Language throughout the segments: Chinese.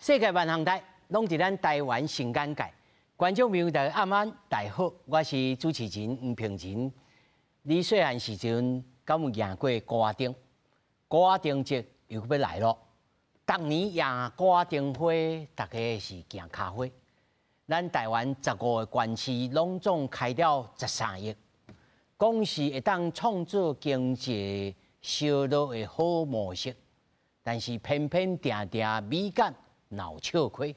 世界万航台拢伫咱台湾新眼界，观众朋友大家暗安，大家好，我是主持人吴平仁。你细汉时阵敢有赢过高丁？高丁节又要来咯。逐年赢高丁花，大家是行咖啡。咱台湾15个县市拢总开了13亿，讲是会当创造经济烧脑的好模式，但是偏偏定定美感闹笑亏，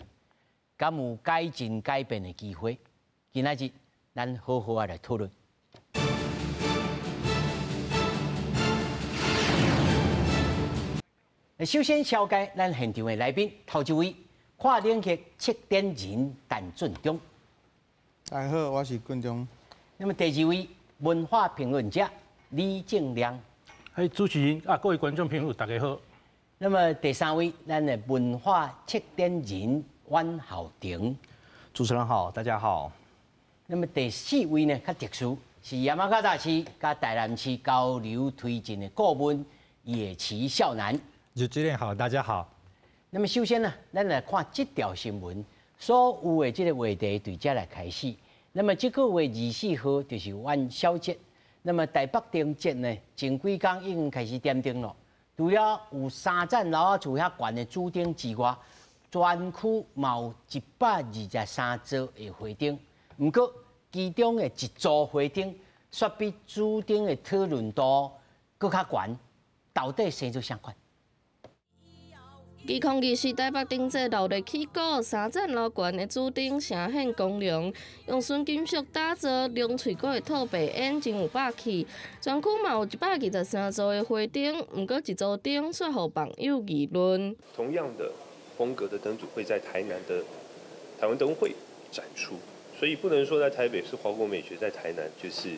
敢有改进改变的机会？今仔日咱好好来讨论。首先紹介咱現場的來賓，頭一位跨領域測點人陳俊忠。大家好，我是俊忠。那麼第二位文化評論家李正亮。主持人各位觀眾朋友，大家好。那麼第三位咱的文化測點人阮浩庭。主持人好，大家好。那麼第四位呢，較特殊，是山仔大市加台南市交流推進的顧問野崎孝男。主持人好，大家好。那麼首先呢，咱來看這條新聞，所有的這個話題對這來開始。那麼這個月24號就是元宵節，那麼台北燈節呢，前幾天已經開始點燈了。除了有3盞樓仔厝遐懸的主燈之外，全區有123座的花燈。不過其中的一座花燈，卻比主燈的討論度更較懸，到底生做啥款？2024台北燈節鬧熱起鼓，3盞樓懸的主燈呈現光亮，用純金屬打造，龍喙骨的套白煙真有霸氣。全區嘛有123座的花燈，不過一座燈卻互網友議論。同樣的風格的燈組會在台南的台灣燈會展出，所以不能說在台北是華國美學，在台南就是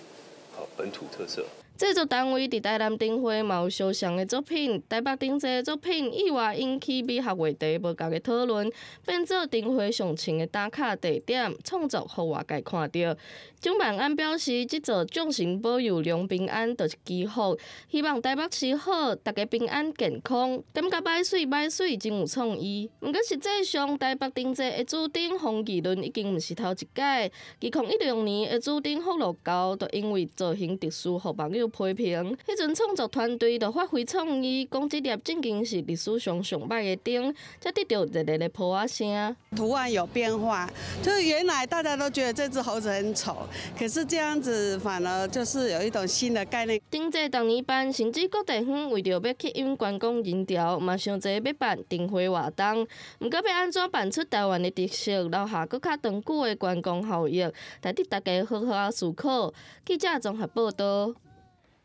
本土特色。製作單位佇台南燈會嘛有相像的作品，台北燈節的作品意外引起美學話題無共的討論，變做燈會上穿的打卡地點，創作互外界看到。蔣萬安表示，這座眾神保佑兩平安就是祈福，希望台北市好，大家平安健康。感覺擺水真有創意。毋過實際上，台北燈節的主燈風議論已經毋是頭一屆，2016年的主燈福樂高，就因為造型特殊，互網友批評。迄陣創作團隊就發揮創意，講這粒正經是歷史上上歹的燈，才得到熱烈的抱仔聲。圖案有變化，就是原來大家都覺得這隻猴子很醜。可是這樣子反而就是有一種新的概念。燈節當年辦，甚至各地方為着要吸引觀光人潮，嘛想濟要辦燈會活動。毋過要安怎辦出台灣的特色，留下更較長久的觀光效益，值得大家好好思考。記者綜合報道。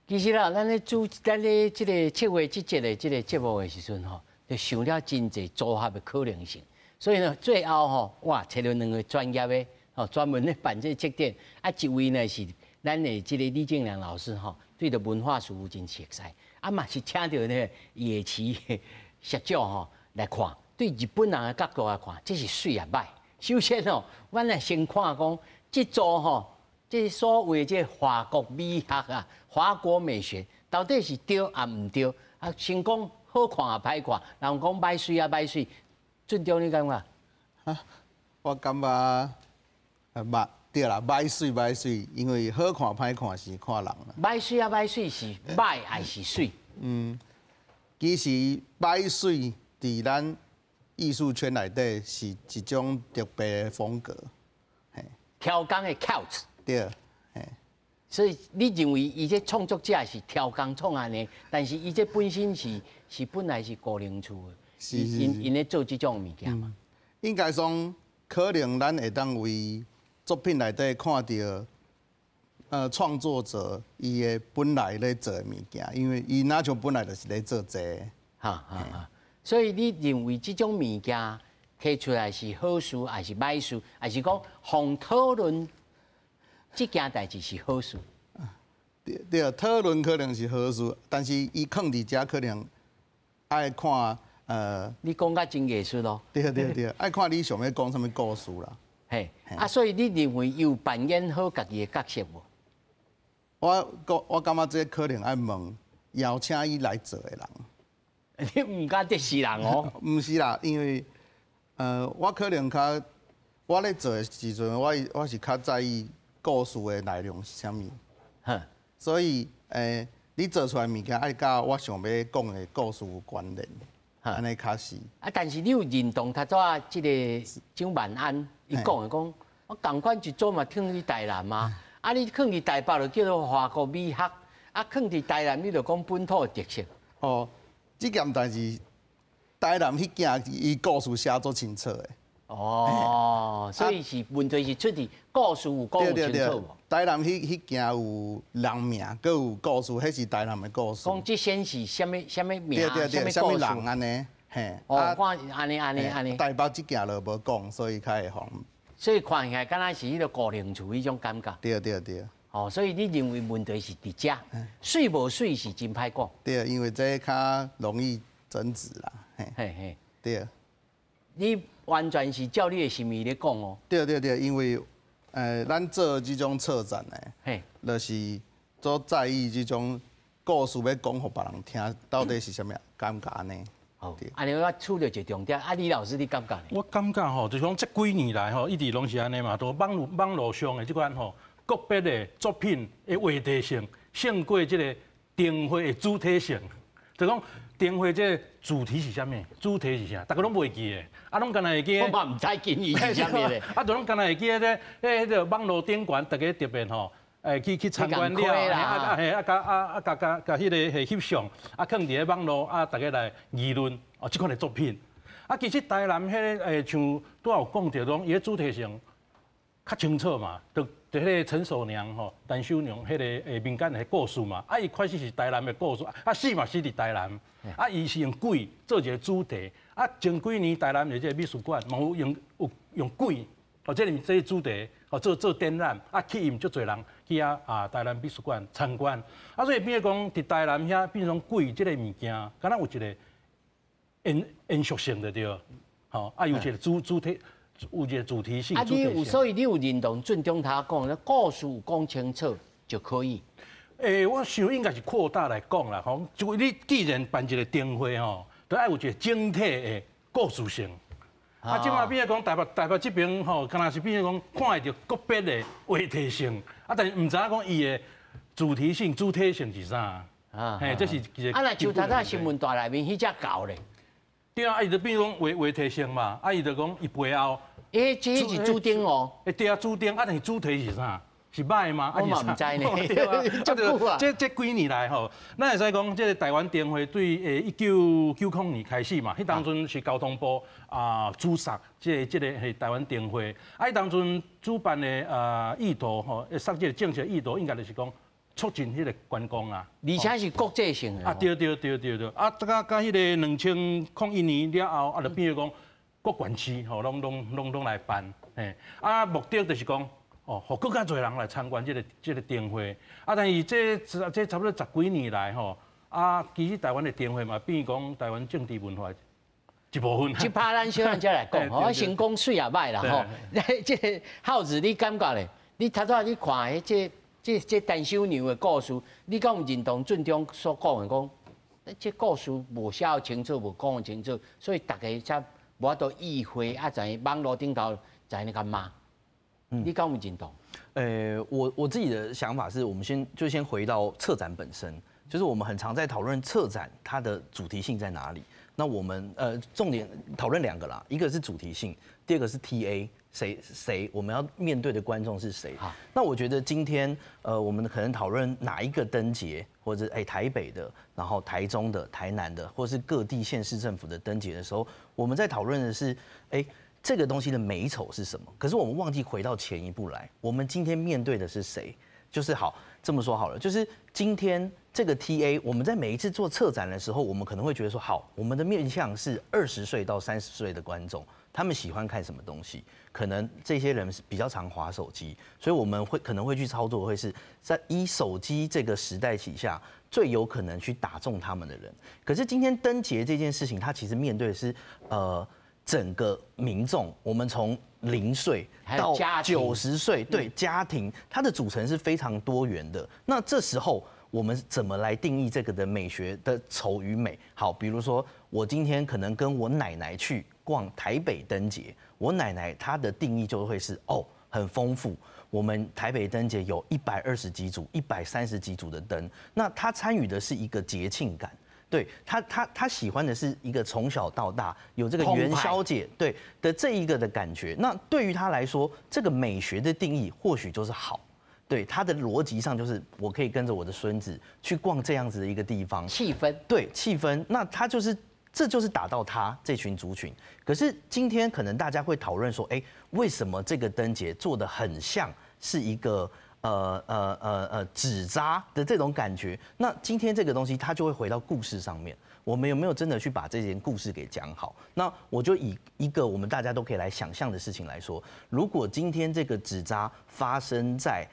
其實啦，咱咧這個7月節的這個節目的時陣吼，就想了真濟組合的可能性。所以呢，最後吼，哇，找了2個專業的。專門咧辦這個測點，一位呢是咱的這個李正亮老師吼，對着文化事務真熟悉，嘛是請到呢野崎社長吼來看，對日本人的角度來看，這是水也歹。首先吼，阮來先看講，這座吼，這所謂這華國美學啊，華國美學到底是對啊唔對？先講好看啊歹看，人講歹水啊歹水，俊忠你感覺？我感覺。對啦，歹水，因為好看歹看是看人啦。歹水啊歹水是歹還是水？其實歹水佇咱藝術圈內底是一種特別的風格。挑工的 couch。對。所以你認為伊這創作者是挑工創安尼，但是伊這本身是本來是高齡厝的，因咧做這種物件嘛？應該說，可能咱會當為作品內底看到，創作者伊個本來咧做物件，因為伊哪像本來就是咧做這個。所以你認為這種物件提出來是好事，還是歹事，還是講互討論這件代誌是好事？對，討論可能是好事，但是伊放佇遮可能愛看。你講甲真藝術咯。對，愛看你想要講什麼故事啦。嘿，所以你認為有扮演好家己的角色無？我感覺這可能愛問邀請伊來做的人。你唔敢得是人哦？唔是啦，因為我可能较我咧做的时阵，我是较在意故事的内容是啥物，所以你做出来物件爱甲我想要讲的故事有关联，安尼较是。啊，但是你有认同他早即个蒋万安伊讲的讲，我共款一组嘛，听你台南嘛，啊你放伫台北就叫做华国美学，啊放伫台南你就讲本土的特色。哦，这件代志，台南迄件伊故事写做清楚的。哦，所以是问题是出伫故事有讲有清楚无？台南迄件有人名，佮有故事，迄是台南的故事。讲即先是啥物名，啥物人安尼，嘿。哦，看安尼。台北即件就无讲，所以较会红。所以看起来敢若是迄个古灵厝迄种感觉。对。哦，所以你认为问题是伫遮，水无水是真歹讲。对，因为这较容易争执啦，嘿。对。你完全是照你的心意咧讲哦。对，因为咱做这种策展的，就是做在意这种故事要讲互别人听，到底是啥物感觉呢？好，安尼我触到一个重点，啊，李老师你感觉呢？我感觉吼，就是讲这几年来吼，一直拢是安尼嘛，都网络上的即款吼，个别的作品的话题性胜过即个灯会的主题性，就讲。灯会这主题是啥物？主题是啥？大家拢袂记的，啊，拢干那会记。我嘛唔知记伊是啥物咧。啊，就拢干那会记咧，迄个网络顶悬，大家特别吼，去参观了，甲迄个翕相，啊，放伫咧网络，啊，大家来议论哦，即款的作品。啊，其实台南迄个像拄有讲着讲，伊个主题性较清楚嘛，就迄个陈守娘吼，陈守娘迄个民间的故事嘛，啊，伊开始是台南的故事，啊，死嘛死伫台南。啊，伊是用鬼做一个主题，啊，前几年台南的这个美术馆嘛有用鬼，哦，这个主题，哦做展览，啊，吸引足侪人去台南美术馆参观，啊，所以变讲伫台南遐变成鬼这个物件，敢若有一个延续性的对，吼，啊，有一个主题，有一个主题性。啊，所以你有认同俊中他讲的故事讲清楚就可以。我想应该是扩大来讲啦，吼，就你既然办一个灯会吼，都爱有一个整体的故事性。啊，即马比如讲台北这边吼，敢若是比如讲看会到个别的话题性，啊，但是唔知影讲伊的主题性、主体性是啥？嘿，这是一个。啊，那像头早新闻台内面迄只搞咧。对啊，伊就比如讲话题性嘛，啊，伊就讲伊背后。这是主灯哦。对啊，主灯，啊，但是主题是啥？是歹吗？我嘛唔知呢。这几年来吼，咱会使讲，这个台湾灯会对1990年开始嘛，迄当阵是交通部主杀这个台湾灯会，迄当阵主办的意图吼，杀这个政策意图应该就是讲促进迄个观光啊，而且是国际性的。啊，对，啊，甲迄个2001年了后，啊，就变做讲各县市吼，拢来办，嘿，啊，目的就是讲。哦，互更加侪人来参观这个灯会，啊，但是这差不多10几年来吼，啊，其实台湾的灯会嘛，变讲台湾政治文化一部分。即拍咱小咱才来讲，我先讲水也歹啦吼。这个耗子你感觉咧？你头早你看迄这陈守娘的故事，你敢有认同俊中所讲的讲，这故事无写清楚，无讲清楚，所以大家才无法度意会啊，在网络顶头在那个骂。你敢有认同？我自己的想法是，我们先回到策展本身，就是我们很常在讨论策展它的主题性在哪里。那我们重点讨论2个啦，一个是主题性，第2个是 TA， 谁我们要面对的观众是谁？那我觉得今天我们可能讨论哪一个灯节，或者台北的，然后台中的、台南的，或是各地县市政府的灯节的时候，我们在讨论的是这个东西的美丑是什么？可是我们忘记回到前一步来，我们今天面对的是谁？就是好这么说好了，就是今天这个 TA， 我们在每一次做策展的时候，我们可能会觉得说，好，我们的面向是20岁到30岁的观众，他们喜欢看什么东西？可能这些人比较常滑手机，所以我们可能会去操作，会是在以手机这个时代起下最有可能去打中他们的人。可是今天灯节这件事情，它其实面对的是整个民众，我们从0岁到90岁，对家庭，它的组成是非常多元的。那这时候我们怎么来定义这个的美学的丑与美？好，比如说我今天可能跟我奶奶去逛台北灯节，我奶奶她的定义就会是很丰富。我们台北灯节有120几组、130几组的灯，那她参与的是一个节庆感。对他喜欢的是一个从小到大有这个元宵节对的这一个的感觉。那对于他来说，这个美学的定义或许就是好。对他的逻辑上就是我可以跟着我的孙子去逛这样子的一个地方，气氛对气氛。那他这就是打到他这群族群。可是今天可能大家会讨论说，为什么这个灯节做得很像是一个纸扎的这种感觉？那今天这个东西它就会回到故事上面，我们有没有真的去把这件故事给讲好？那我就以一个我们大家都可以来想象的事情来说，如果今天这个纸扎发生在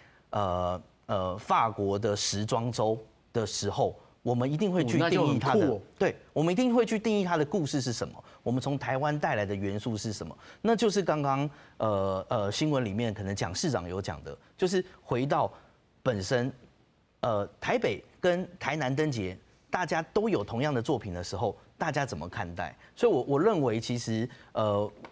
法国的时装周的时候，我们一定会去定义它的，对，我们一定会去定义它的故事是什么。我们从台湾带来的元素是什么？那就是刚刚新闻里面可能蒋市长有讲的，就是回到本身，台北跟台南灯节，大家都有同样的作品的时候，大家怎么看待？所以我认为其实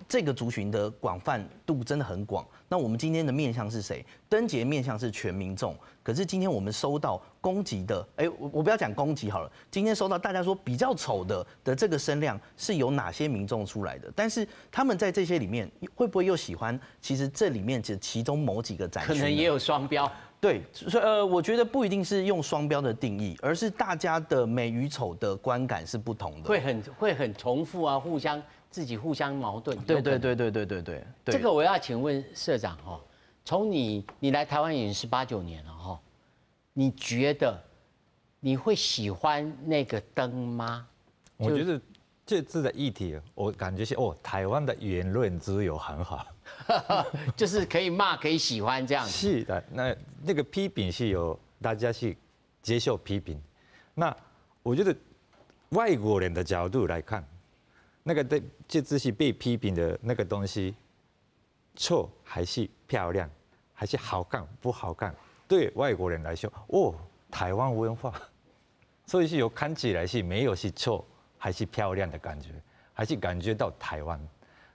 这个族群的广泛度真的很广。那我们今天的面向是谁？灯节面向是全民众，可是今天我们收到攻击的，我不要讲攻击好了，今天收到大家说比较丑的这个声量是由哪些民众出来的？但是他们在这些里面会不会又喜欢？其实这里面只其中某几个展区，可能也有双标。对，所以我觉得不一定是用双标的定义，而是大家的美与丑的观感是不同的，会很重复啊，自己互相矛盾。对。这个我要请问社长哈，从你来台湾已经18、19年了哈，你觉得你会喜欢那个灯吗？我觉得这次的议题，我感觉是台湾的言论自由很好，就是可以骂可以喜欢这样子。是的，那个批评是有大家去接受批评。那我觉得外国人的角度来看，那个这次是被批评的那个东西，丑还是漂亮，还是好看不好看？对外国人来说，台湾文化，所以是有看起来是没有是丑还是漂亮的感觉，还是感觉到台湾。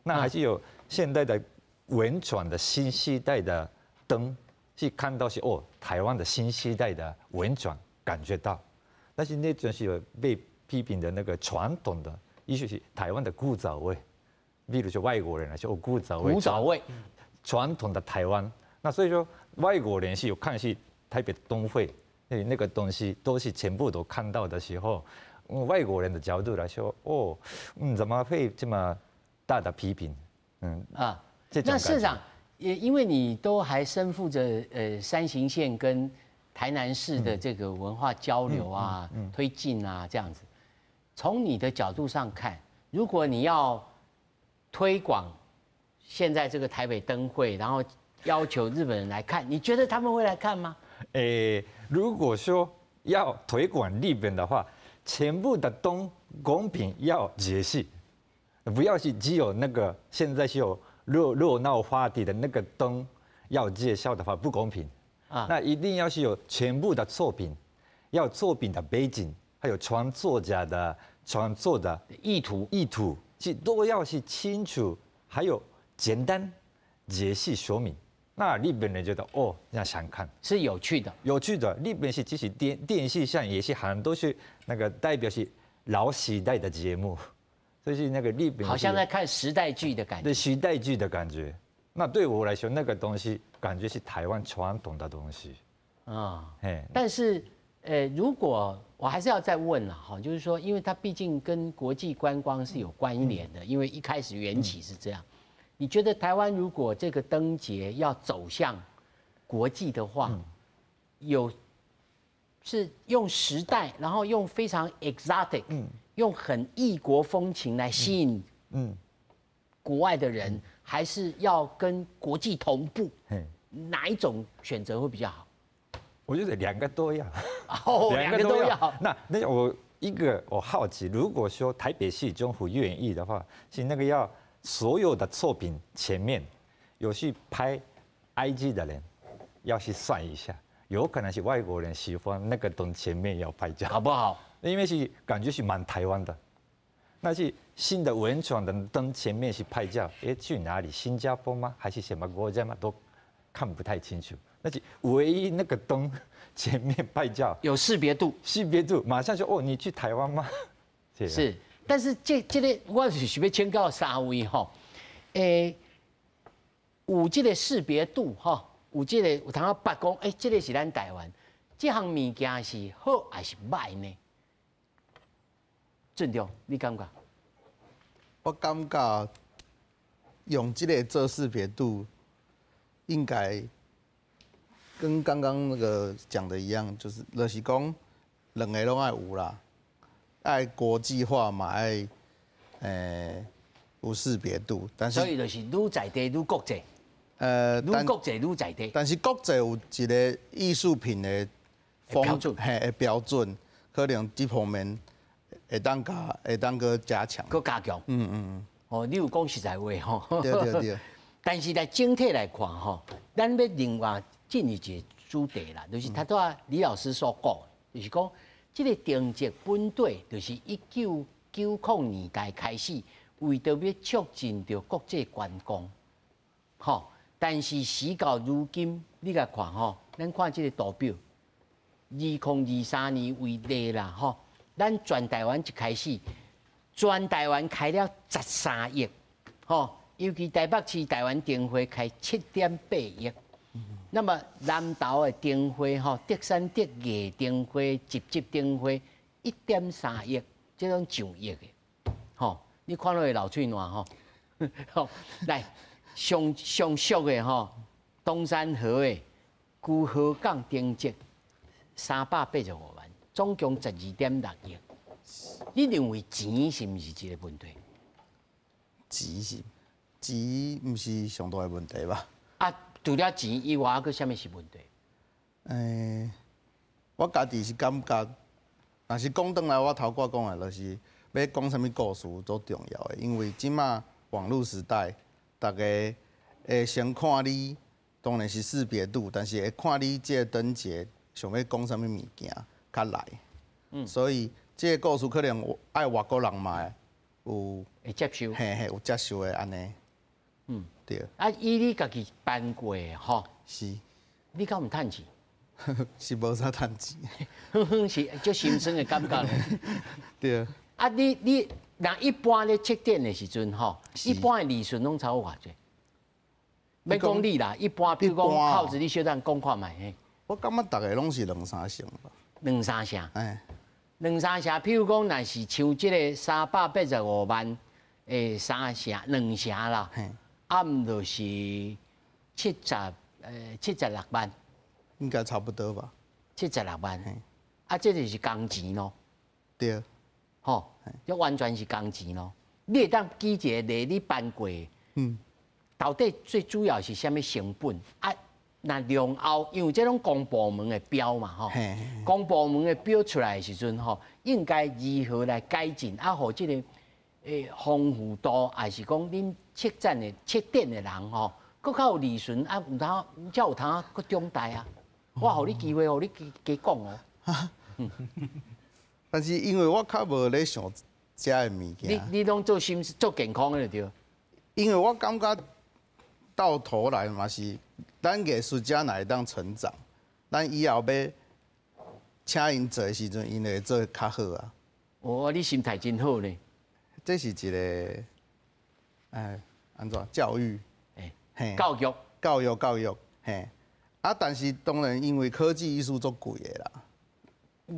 那还是有现代的文创的新时代的灯，是看到是台湾的新时代的文创感觉到，但是那种是有被批评的那个传统的。也许是台湾的古早味，比如说外国人来说，古早味，传统的台湾。那所以说，外国人是有看是台北灯会，那个东西都是全部都看到的时候，外国人的角度来说，怎么会这么大的批评？那社长也因为你都还身负着山形县跟台南市的这个文化交流啊、推进啊这样子。从你的角度上看，如果你要推广现在这个台北灯会，然后要求日本人来看，你觉得他们会来看吗？如果说要推广日本的话，全部的灯公平要解析，不要是只有那个现在是有热闹话题的那个灯要介绍的话不公平啊。那一定要是有全部的作品，要作品的背景。还有创作者的创作的意图是都要是清楚，还有简单解析说明。那日本人觉得那想看是有趣的，日本是其实电视上也是很多是那个代表是老时代的节目，所以是那个日本好像在看时代剧的感觉。对，时代剧的感觉。那对我来说，那个东西感觉是台湾传统的东西但是如果我还是要再问了哈，就是说，因为它毕竟跟国际观光是有关联的，因为一开始缘起是这样。你觉得台湾如果这个灯节要走向国际的话，是用时代，然后用非常 exotic，用很异国风情来吸引国外的人，还是要跟国际同步？哪一种选择会比较好？我觉得两个都要，两个都要。那我好奇，如果说台北市政府愿意的话，是那个要所有的作品前面有去拍 IG 的人，要去算一下，有可能是外国人喜欢那个灯前面要拍照，好不好？因为是感觉是蛮台湾的，那是新的文创的灯前面是拍照，去哪里？新加坡吗？还是什么国家吗？都看不太清楚。那是唯一那个灯前面拍照有识别度，马上说你去台湾吗？是，但是这个我是想要请教三位吼，有这个识别度吼，有这个有通啊八讲，这个是咱台湾，这项物件是好还是歹呢？俊中，你感觉？我感觉用这个做识别度，应该跟刚刚那个讲的一样，就是讲两个拢爱有啦，爱国际化嘛，爱有识别度，但是所以就是愈在地愈国际，愈国际愈在地。但是国际有一个艺术品的标准，可能这方面会当个加强，搁加强。哦，你有讲实在话吼。对。但是来整体来看吼，咱要另外进一个主题啦，就是他拄李老师所讲，就是讲这个定籍本队，就是1990年代开始，为着要促进着国际观光，吼。但是时到如今，你来看吼，咱看这个图表，2023年为例啦，吼，咱全台湾一开始，全台湾开了13亿，吼。尤其台北市台湾灯会开7.8亿，那么南投的灯会吼，德山德艺灯会、集灯会1.3亿，这种上亿的，吼，你看落去老翠暖吼，吼，来上俗的吼，东山河的旧河港灯节385万，总共12.6亿。你认为钱是毋是一个问题？钱毋是上大的问题吧？啊，除了钱以外，还佫啥物是问题？我家己是感觉，若是讲转来，我头壳讲的，就是要讲啥物故事最重要的，因为即马网络时代，大家会先看你，当然是识别度，但是会看你这个灯节想要讲啥物物件较来。所以这个故事可能爱外国人嘛有会接受，有接受的安尼。对。啊，以你家己办过的吼，是。你敢有趁钱？是无啥趁钱。是足心酸的感觉。对。啊，你若一般咧测点的时阵吼，一般的利润拢超过偌济？要讲你啦，一般，比如讲耗子，你小等讲看卖嘿。我感觉大概拢是2-3成吧。2-3成。2-3成，譬如讲，若是像即个385万诶，2成啦。毋就是76万，应该差不多吧。76万，啊，这就是工钱咯。对。吼，这完全是工钱咯。你会当举一个例，你办过，到底最主要是啥物成本？啊，那量后，因为这种公部门的标嘛，吼，公部门的标出来的时阵，吼，应该如何来改进？啊，互这个丰富度，还是讲恁测点的人吼，搁较有利润啊，有才有通搁长大啊。我互你机会，互你加讲哦。但是因为我较无咧想食的物件，你拢做健康的就对。因为我感觉到头来嘛是，咱艺术家哪会当成长，咱以后要请因做的时阵，因会做较好啊。哦，你心态真好呢。这是一个，安怎教育？教育，嘿。啊，但是当然因为科技艺术足贵的啦。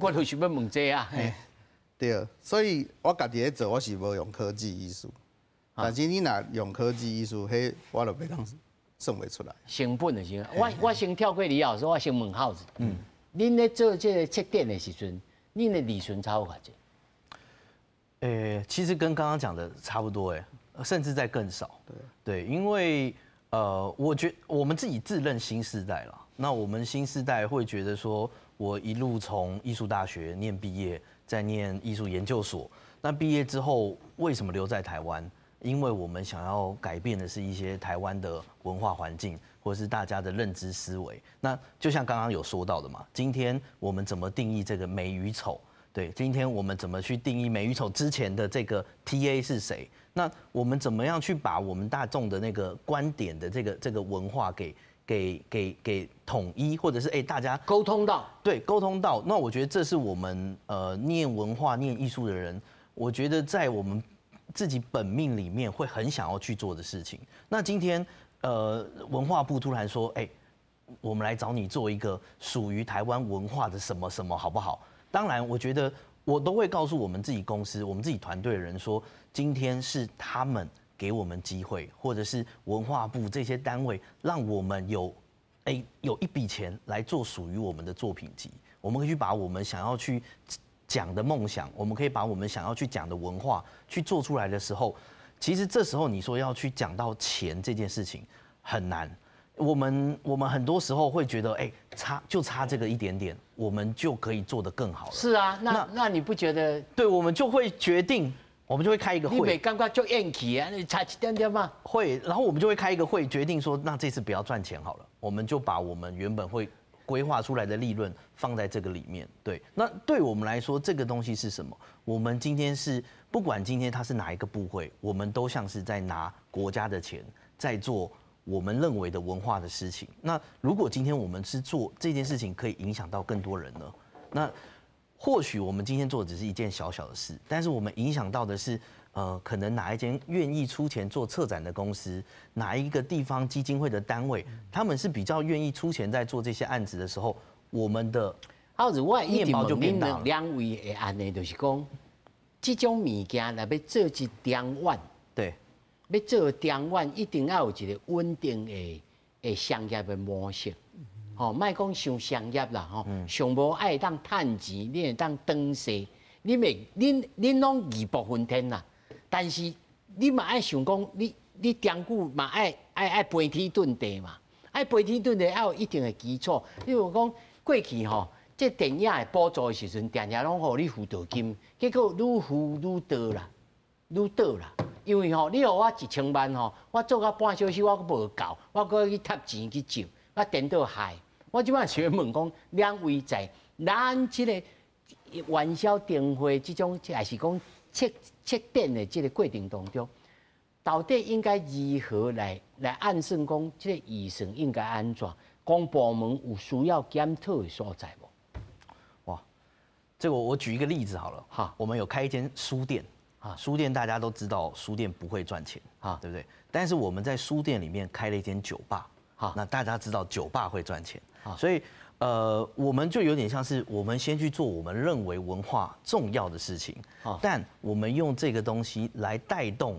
我就想要问这啊。对，所以我家己咧做，我是无用科技艺术。但是你若用科技艺术，迄我就袂当算袂出来。成本就行。我先跳过李老师，我先问耗子。恁咧做这个测点的时阵，恁的利润超偌济？其实跟刚刚讲的差不多，甚至在更少。对，因为我觉得我们自己自认新世代了。那我们新世代会觉得说，我一路从艺术大学念毕业，再念艺术研究所。那毕业之后，为什么留在台湾？因为我们想要改变的是一些台湾的文化环境，或是大家的认知思维。那就像刚刚有说到的嘛，今天我们怎么定义这个美与丑？对，今天我们怎么去定义美与丑之前的这个 TA 是谁？那我们怎么样去把我们大众的那个观点的这个文化给统一，或者是大家沟通到？对，沟通到。那我觉得这是我们念文化、念艺术的人，我觉得在我们自己本命里面会很想要去做的事情。那今天文化部突然说，我们来找你做一个属于台湾文化的什么什么，好不好？当然，我觉得我都会告诉我们自己公司、我们自己团队的人说，今天是他们给我们机会，或者是文化部这些单位，让我们有一笔钱来做属于我们的作品集。我们可以去把我们想要去讲的梦想，我们可以把我们想要去讲的文化去做出来的时候，其实这时候你说要去讲到钱这件事情很难。我们很多时候会觉得，差这个一点点，我们就可以做得更好了。是啊，那你不觉得？对，我们就会决定，我们就会开一个会。你没感觉就厌气啊？你差一点点嘛。会，然后我们就会开一个会，决定说，那这次不要赚钱好了，我们就把我们原本会规划出来的利润放在这个里面。对，那对我们来说，这个东西是什么？我们今天是不管今天它是哪一个部会，我们都像是在拿国家的钱在做我们认为的文化的事情。那如果今天我们是做这件事情，可以影响到更多人呢？那或许我们今天做的只是一件小小的事，但是我们影响到的是，可能哪一间愿意出钱做策展的公司，哪一个地方基金会的单位，他们是比较愿意出钱在做这些案子的时候，我们的面包就变大了。两位的案例就是讲，这种物件若要做一点碗，对。要做长远，一定要有一个稳定的商业的模式，莫讲伤商业啦，上无爱当趁钱，你会当长势，恁拢义薄云天啦。但是你嘛爱想讲，你长久嘛爱飞天遁地嘛，爱飞天遁地要有一定的基础。例如讲过去这电影的补助的时阵，常常拢互你辅导金，结果愈付愈多啦，愈倒啦。因为你互我1000万我做到半小时我阁无够，我阁去贴钱去借，我颠倒害。我即摆想问讲，两位在咱即个元宵灯会即种，还是讲测点的即个过程当中，到底应该如何来按算讲，即个预算应该安怎？公部门有需要检讨的所在无？哇，这个我举一个例子好了。好，我们有开一间书店。书店大家都知道，书店不会赚钱，对不对？但是我们在书店里面开了一间酒吧，那大家知道酒吧会赚钱，所以我们就有点像是我们先去做我们认为文化重要的事情，但我们用这个东西来带动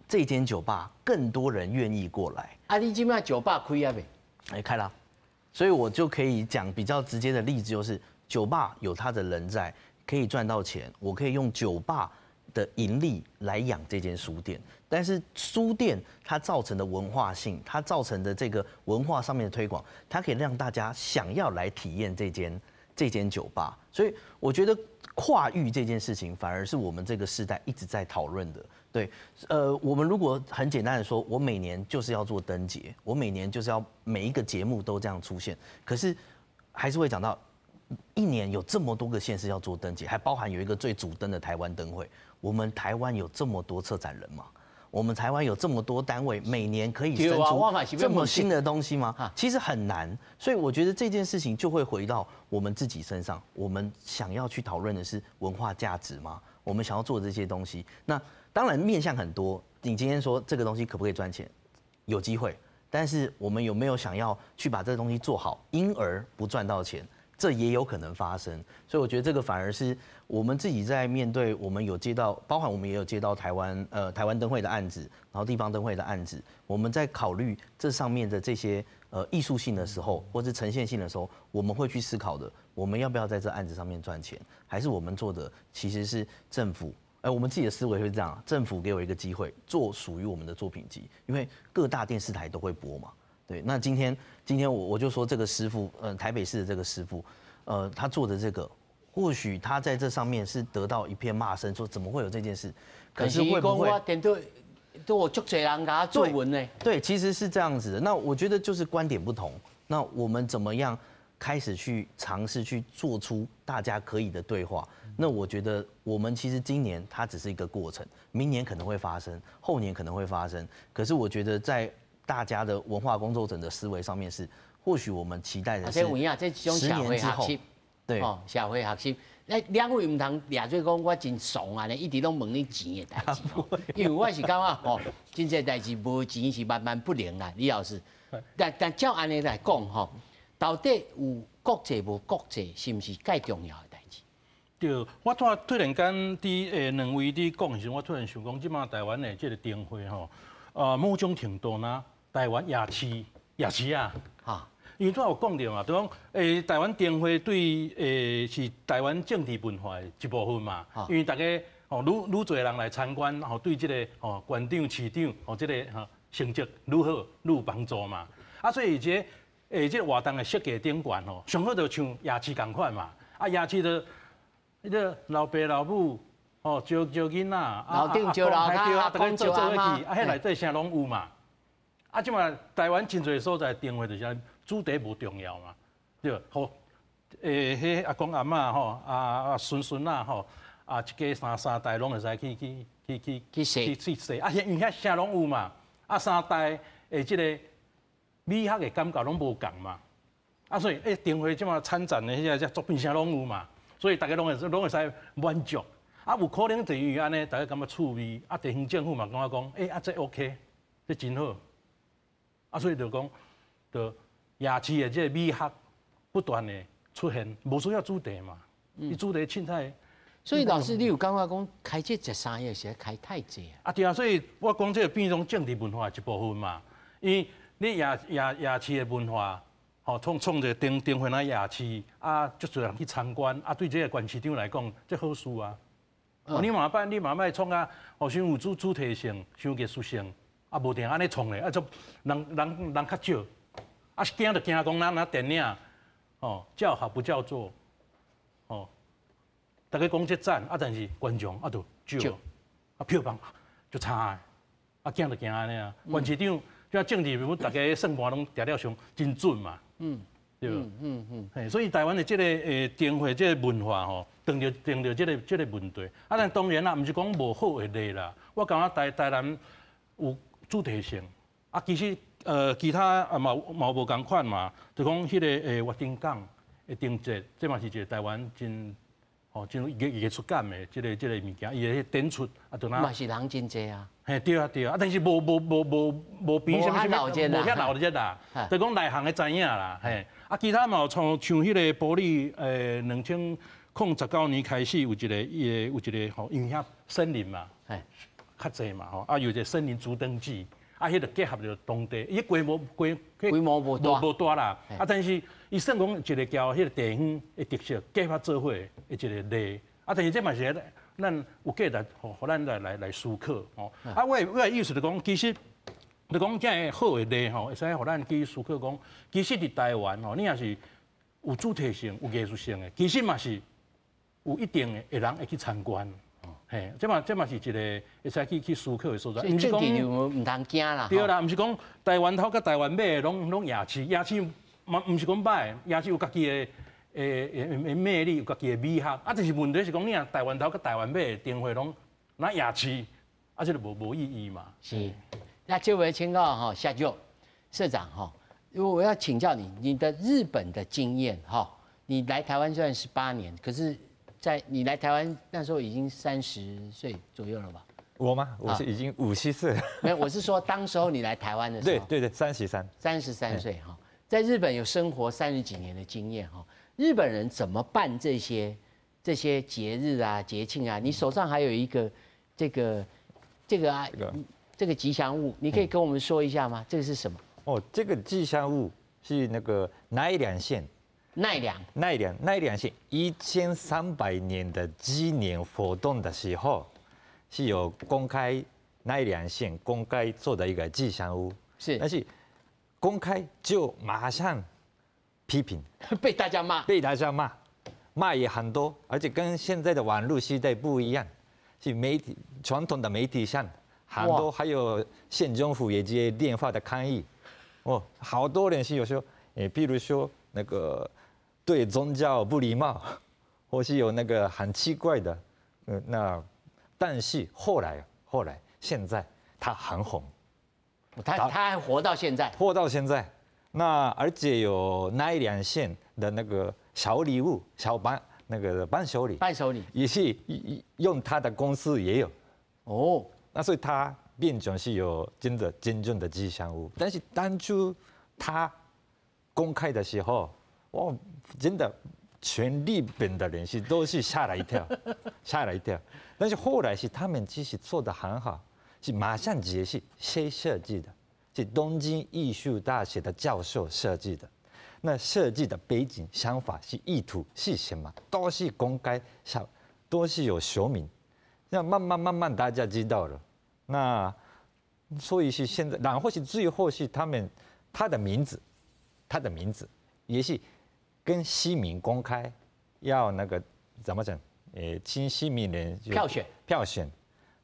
这间酒吧更多人愿意过来。啊，你今麦酒吧开啊没？开了，所以我就可以讲比较直接的例子，就是酒吧有它的人在，可以赚到钱，我可以用酒吧的盈利来养这间书店，但是书店它造成的文化性，它造成的这个文化上面的推广，它可以让大家想要来体验这间酒吧。所以我觉得跨域这件事情，反而是我们这个时代一直在讨论的。对，我们如果很简单的说，我每年就是要做灯节，我每年就是要每一个节目都这样出现，可是还是会讲到一年有这么多个县市要做灯节，还包含有一个最主灯的台湾灯会。我们台湾有这么多策展人吗？我们台湾有这么多单位，每年可以生出这么新的东西吗？其实很难，所以我觉得这件事情就会回到我们自己身上。我们想要去讨论的是文化价值吗？我们想要做这些东西，那当然面向很多。你今天说这个东西可不可以赚钱？有机会，但是我们有没有想要去把这个东西做好，因而不赚到钱？这也有可能发生，所以我觉得这个反而是我们自己在面对，我们有接到，包含我们也有接到台湾灯会的案子，然后地方灯会的案子，我们在考虑这上面的这些艺术性的时候，或是呈现性的时候，我们会去思考的，我们要不要在这案子上面赚钱，还是我们做的其实是政府，我们自己的思维会这样，政府给我一个机会做属于我们的作品集，因为各大电视台都会播嘛。对，那今天我就说这个师傅，台北市的这个师傅，他做的这个，或许他在这上面是得到一片骂声，说怎么会有这件事？可是会不会？都有足多人给他做文呢？对，其实是这样子的。那我觉得就是观点不同。那我们怎么样开始去尝试去做出大家可以的对话。那我觉得我们其实今年它只是一个过程，明年可能会发生，后年可能会发生。可是我觉得在大家的文化工作者的思维上面是，或许我们期待的是10年之后，对，社会学习。两位唔通掠做讲我真怂啊！一直拢问你钱的代志，因为我是感觉吼，真济代志无钱是万万不能啦，李老师。但照安尼来讲吼，到底有国际无国际，是毋是介重要的代志？对，我突然间伫两位伫讲的时候，我突然想讲，即马台湾的这个灯会吼，某种程度呢，台湾夜市啊，哈。因为拄有讲到嘛，就讲台湾灯会对是台湾政治文化的一部分嘛。因为大家愈侪人来参观，对这个馆长、市长这个成绩愈好愈有帮助嘛。所以这个活动的设计顶悬上好就像夜市同款嘛。夜市就迄个老爸老母招囡仔，老丁招老太，大家做伙去，迄内底啥拢有嘛。即马台湾真侪所在灯会就是。主题无重要嘛，对，好，迄阿公阿嬷吼，孙仔吼，一家三代拢会使去踅，因为遐啥拢有嘛，三代即个美学的感觉拢无共嘛，所以灯会即马参展的迄个作品啥拢有嘛，所以大家拢会使满足，有可能就因为安尼，大家感觉趣味，地方政府嘛感觉讲，这 OK， 这真好，所以就讲，就。夜市的这个美学不断的出现，无需要主题嘛，伊主题凊彩。所以老师，你有感觉讲开这13个是开太济啊？对啊，所以我讲这个变成政治文化一部分嘛。因为你夜市的文化，创一个灯会那夜市，足侪人去参观，对这个县市长来讲，这好事啊。你嘛摆创啊，伤有主题性，伤艺术性，无定安尼创的，就人较少。惊就惊讲咱电影，叫好不叫座，大家讲这赞，但是观众就少，票房就差的，惊就惊安尼啊。县市长像政治人物，大家算盘拢定了上真准嘛，对所以台湾的这个灯会这个文化碰到这个问题，但当然啦，唔是讲无好的例啦。我感觉台南有主题性，其实。其他嘛无共款嘛，就讲迄个月灯港的灯节，这嘛是一个台湾真有艺术感的这个物件，伊个展出就嘛是人真济啊。对啊，但是无比什么无遐闹热啦，就讲内行的知影啦，其他嘛像迄个玻璃2019年开始有一个因为遐森林嘛，较济嘛有一个森林主灯季。迄个结合着当地，伊规模无大啦，但是伊算讲一个交迄个地方的特色结合做伙的一个例，但是这嘛是咱有价值，互咱来思考我的意思就讲，其实就讲这个好的例会使互咱去思考讲，其实伫台湾你也是有主题性、有艺术性的，其实嘛是有一定的人会去参观。这嘛是一个会使去思考的所在。政治人物唔通惊啦。对啦，唔是讲台湾头甲台湾尾拢夜市嘛唔是讲歹，夜市有家己的魅力，有家己的美学。就是问题是讲，你啊台湾头甲台湾尾的灯会拢那夜市，这就无意义嘛。是。那这位请教夏就社长如果我要请教你的日本的经验你来台湾虽然18年，可是。你来台湾那时候已经30岁左右了吧？我吗？我是已经50岁了。没有，我是说当时候你来台湾的时候。对，33岁在日本有生活30几年的经验日本人怎么办这些节日啊、节庆啊？你手上还有一个这个吉祥物，你可以跟我们说一下吗？这个是什么？这个吉祥物是那个奈良县。奈良县1300年的纪念活动的时候，是有公开奈良县公开做的一个吉祥物，但是公开就马上批评，被大家骂也很多，而且跟现在的网络时代不一样，是传统的媒体上很多，还有县政府也接电话的抗议，好多人是有说，比如说那个。对宗教不礼貌，或是有那个很奇怪的，那但是后来现在他很红，他还活到现在，那而且有那2县的那个小礼物、伴手礼也是用他的公司也有哦，那所以他变成是有真正的吉祥物。但是当初他公开的时候，哇，真的全日本的人都是吓了一跳。但是后来是他们其实做得很好，是马上解释谁设计的，是东京艺术大学的教授设计的。那设计的背景、想法是意图是什么，都是公开，都是有说明。那慢慢大家知道了。那所以是现在，然后是最后是他的名字也是跟市民公开，要那个怎么讲？请市民人票选，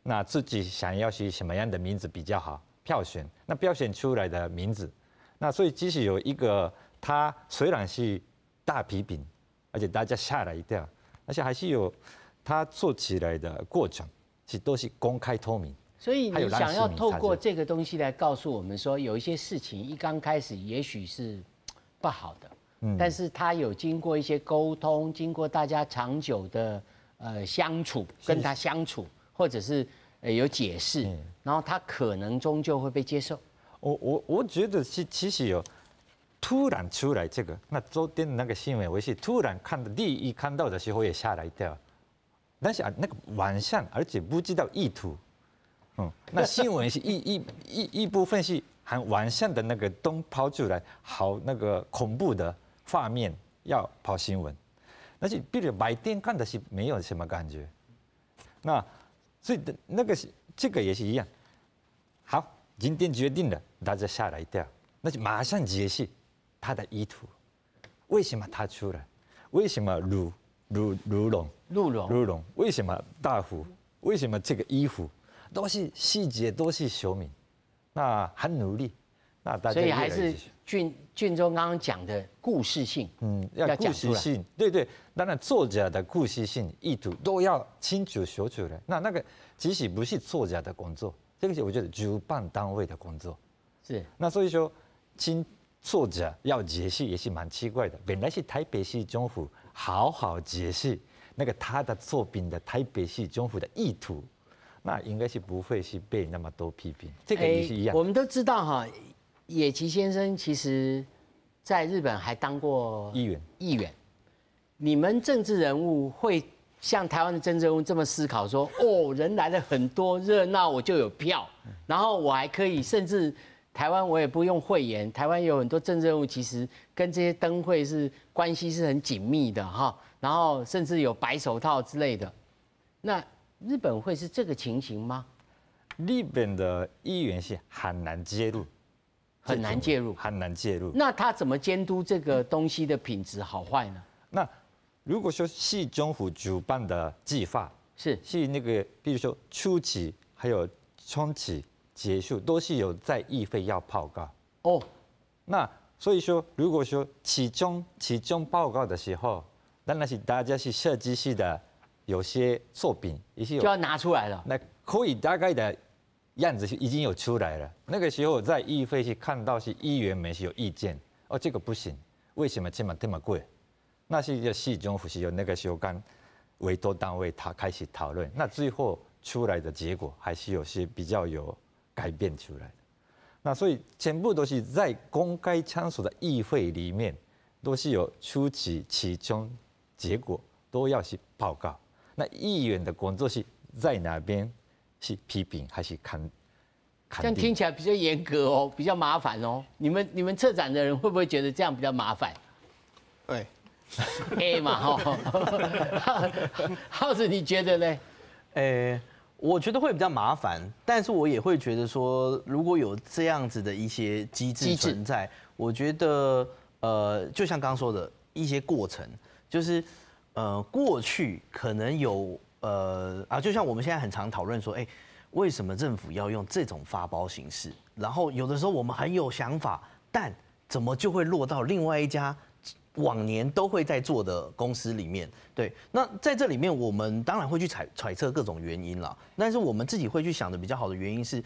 那自己想要是什么样的名字比较好，票选出来的名字。那所以即使有一个。它虽然是大批评，而且大家吓了一跳，而且还是有它做起来的过程，都是公开透明。所以你想要透过这个东西来告诉我们说，有一些事情一刚开始也许是不好的，但是它有经过一些沟通，经过大家长久的相处，跟他相处，或者是有解释，然后他可能终究会被接受。我觉得其实有。突然出来这个，那昨天那个新闻我是突然第一看到的时候也吓了一跳，但是那个晚上，而且不知道意图，那新闻是一部分是很晚上的那个灯抛出来，好那个恐怖的画面要跑新闻，但是比如白天看的是没有什么感觉，那所以那个这个也是一样，好，今天决定了，大家吓了一跳，那就马上解释。他的意图，为什么他出来？为什么鹿茸？为什么大虎？为什么这个衣服？都是细节，都是说明。那很努力，那大家所以还是俊忠刚刚讲的故事性，要故事性，对，当然作者的故事性、意图都要清楚说出来。那个其实不是作者的工作，这个是我觉得主办单位的工作。是，那所以说作者要解释也是蛮奇怪的，本来是台北市政府好解释那个他的作品的台北市政府的意图，那应该是不会是被那么多批评。这个也是一样。我们都知道哈，野崎先生其实在日本还当过议员。你们政治人物会像台湾的政治人物这么思考说，人来了很多热闹，我就有票，然后我还可以甚至。台湾我也不用讳言，台湾有很多政治人物其实跟这些灯会关系是很紧密的哈，然后甚至有白手套之类的。那日本会是这个情形吗？日本的议员是很难介入。那他怎么监督这个东西的品质好坏呢？那如果说市政府主办的计划是那个，比如说初期还有中期。结束都是有在议会要报告那所以说，如果说其中报告的时候，当然是大家是设计师的有些作品也是有就要拿出来了。那可以大概的样子已经有出来了。那个时候在议会是看到是议员们是有意见，这个不行，为什么这么贵？那是市政府是有那个时候跟委托单位他开始讨论，那最后出来的结果还是有些比较有。改变出来的，那所以全部都是在公开场所的议会里面，都是有初期、其中结果都要去报告。那议员的工作是在哪边？是批评还是看？这样听起来比较严格比较麻烦你们策展的人会不会觉得这样比较麻烦？对，A 嘛耗子你觉得呢？我觉得会比较麻烦，但是我也会觉得说，如果有这样子的一些机制存在，我觉得就像刚刚说的一些过程，就是过去可能有就像我们现在很常讨论说，为什么政府要用这种发包形式？然后有的时候我们很有想法，但怎么就会落到另外一家往年都会在做的公司里面。对，那在这里面我们当然会去揣测各种原因啦，但是我们自己会去想的比较好的原因是，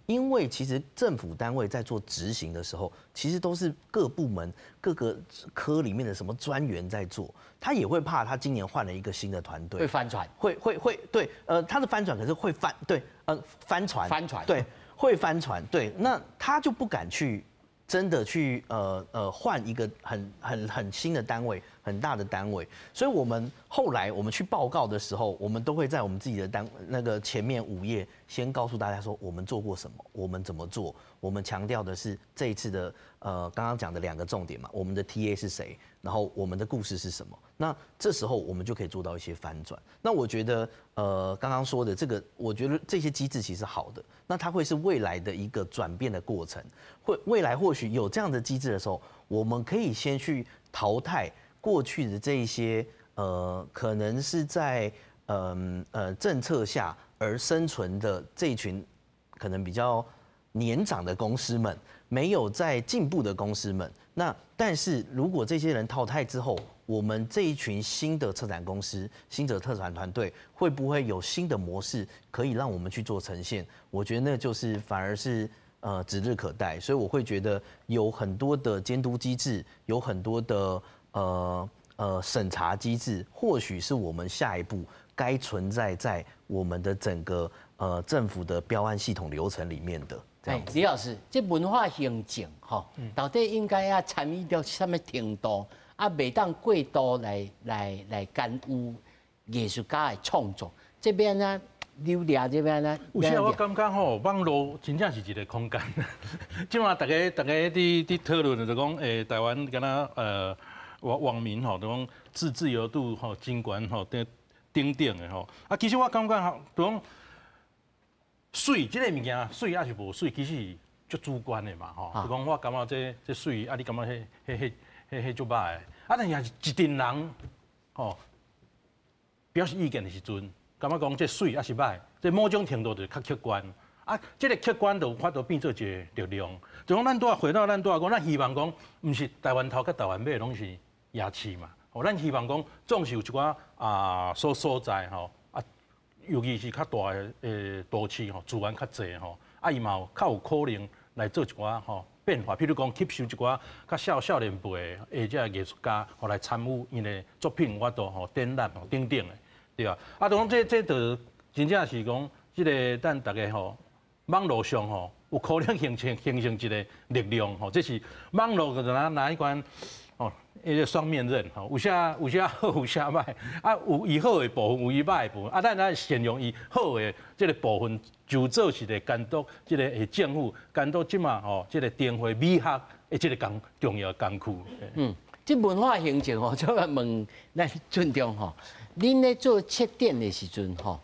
因为其实政府单位在做执行的时候，其实都是各部门各个科里面的什么专员在做，他也会怕他今年换了一个新的团队会翻船，会对，他的翻船可是会翻船，对，会翻船，对，那他就不敢去真的去换一个很新的单位，很大的单位，所以我们后来我们去报告的时候，我们都会在我们自己的那个前面5页先告诉大家说我们做过什么，我们怎么做，我们强调的是这一次的刚刚讲的2个重点嘛，我们的 TA 是谁，然后我们的故事是什么，那这时候我们就可以做到一些翻转。那我觉得刚刚说的这个，我觉得这些机制其实好的，那它会是未来的一个转变的过程，未来或许有这样的机制的时候，我们可以先去淘汰过去的这一些可能是在政策下而生存的这一群可能比较年长的公司们，没有在进步的公司们。那但是如果这些人淘汰之后，我们这一群新的策展公司、新的策展团队，会不会有新的模式可以让我们去做呈现？我觉得那就是反而是指日可待。所以我会觉得有很多的监督机制，有很多的审查机制，或许是我们下一步该存在我们的整个政府的标案系统流程里面的。李老师，这文化行政吼，到底应该要参与到什么程度？啊，袂当过度来干预艺术家的创作。这边呢，流量这边呢，有时我感觉吼，网络真正是一个空间。即马大家伫讨论就讲，台湾敢若网民吼，就讲自由度吼、真悬吼、顶的吼。啊，其实我感觉就讲。水这个物件，水还是无水，其实足主观的嘛吼。就讲我感觉这水，啊你感觉迄足歹的。啊，但是一群人吼表示意见的时阵，感觉讲这水还是歹，这某种程度就是较客观。啊，这个客观就有法度变做一个力量。就讲咱拄啊回到咱拄啊讲，咱希望讲，毋是台湾头甲台湾尾拢是野市嘛。哦，咱希望讲，总是有一寡所在吼。尤其是较大的都市吼，资源较侪吼，啊伊嘛较有可能来做一寡吼变化，譬如讲吸收一寡较少年辈的这艺术家，吼来参与因的作品，我都吼展览吼等等的，对啊。啊，当这就真正是讲，这个咱大家吼网络上吼有可能形成一个力量吼，这是网络就拿一关。哦，一个双面刃，吼，有啥好，有啥歹，啊，有伊好的部分，有伊歹的部分，啊，咱善用伊好的这个部分，就做是个监督，这个政府监督即嘛，吼，这个电话美学的这个重要工具。这文化行政吼，就要问咱尊重吼，恁咧做测点的时阵吼，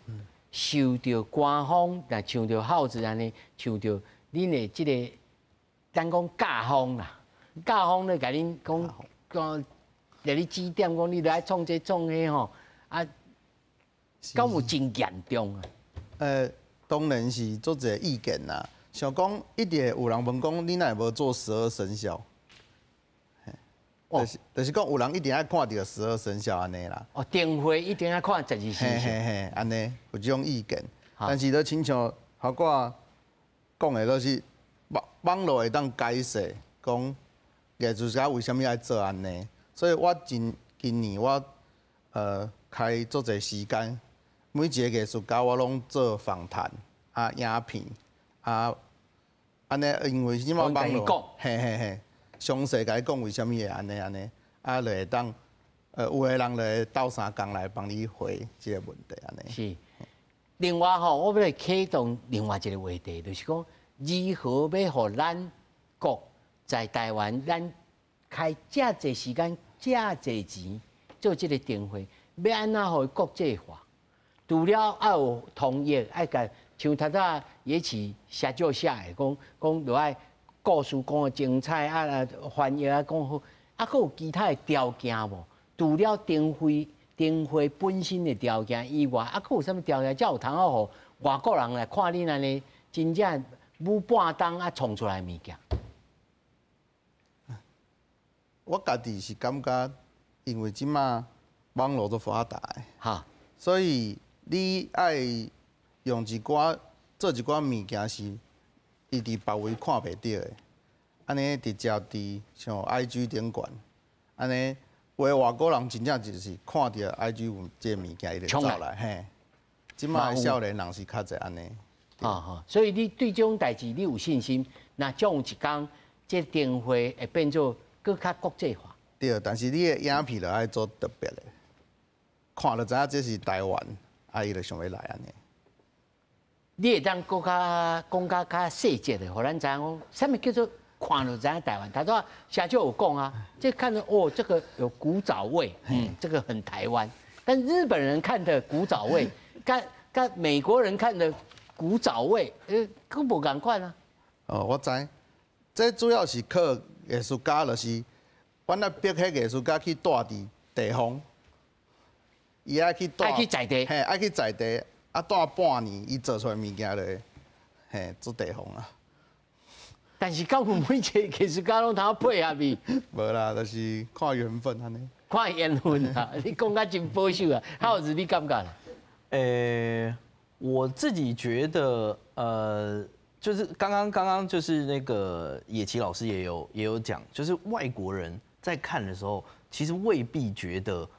受到官方，但像着耗子安尼，像着恁的这个，咱讲甲方啦。甲方咧，甲恁讲，来你指点讲，你来创这创迄吼，啊，敢有真严重啊？当然是做一个意见啦。想讲一定有人问讲，你哪会无做12生肖？就是讲有人一定爱看到12生肖安尼啦。哦，电会一定要看12生肖。嘿，安尼有这种意见，但是咧，亲像包括讲的都是网络会当解释讲。艺术家为什么爱做安尼？所以我今年我开足侪时间，每一个艺术家我拢做访谈影片安尼，因为什么网络？嘿，详细甲伊讲为什么会安尼，就会当有个人就会斗相共来帮你回这个问题安尼。是。另外吼，我要来启动另外一个话题，就是讲如何要互咱国。在台湾，咱开这侪时间、这侪钱做这个电会，要安怎互国际化？除了要有统一，爱甲像头仔也是写作写的，讲落爱故事讲的精彩翻译讲好，佫有其他的条件无？除了电会本身的条件以外，佫有啥物条件才有通好互外国人来看恁安尼真正舞半当创出来物件？我家己是感觉，因为即马网络都发达的，哈，所以你爱用做一寡物件是，伊伫别位看袂到的，安尼直接伫像 IG 顶悬，安尼有外国人真正就是看到 IG 有这物件，伊就走来，嘿。即马的少年人是较侪安尼。所以你对这种代志你有信心？那总有一天，这灯会会变做更较国际化。对，但是你的影片就爱做特别的，看就知影这是台湾，伊就想要来安尼。你会当讲较细节的，互咱知影讲，什么叫做看就知影台湾？他说下就有讲啊，这看着哦，这个有古早味，这个很台湾。但日本人看的古早味，跟美国人看的古早味，佫无共款啊。哦，我知，这主要是靠艺术家，就是阮那逼迄艺术家去住伫地方，伊爱去住，爱去在地，嘿，爱去在地，啊住半年，伊做出来物件就，嘿，做地方啊。但是到有每一个艺术家拢通配合伊。无啦，就是看缘分安尼。看缘分啊，你讲甲真保守啊，浩子你感觉？我自己觉得，就是刚刚就是那个野崎老师也有讲，就是外国人在看的时候，其实未必觉得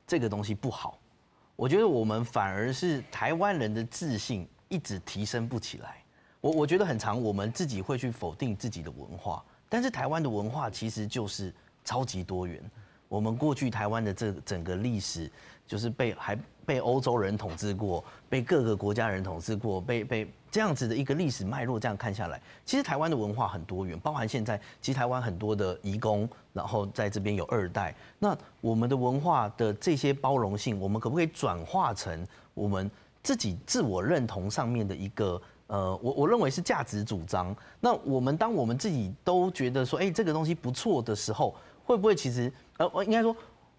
这个东西不好。我觉得我们反而是台湾人的自信一直提升不起来。我觉得很常我们自己会去否定自己的文化，但是台湾的文化其实就是超级多元。我们过去台湾的这整个历史，就是还被欧洲人统治过，被各个国家人统治过，被这样子的一个历史脉络这样看下来，其实台湾的文化很多元，包含现在其实台湾很多的移工，然后在这边有2代，那我们的文化的这些包容性，我们可不可以转化成我们自己自我认同上面的一个我认为是价值主张？那当我们自己都觉得说，这个东西不错的时候，会不会其实应该说？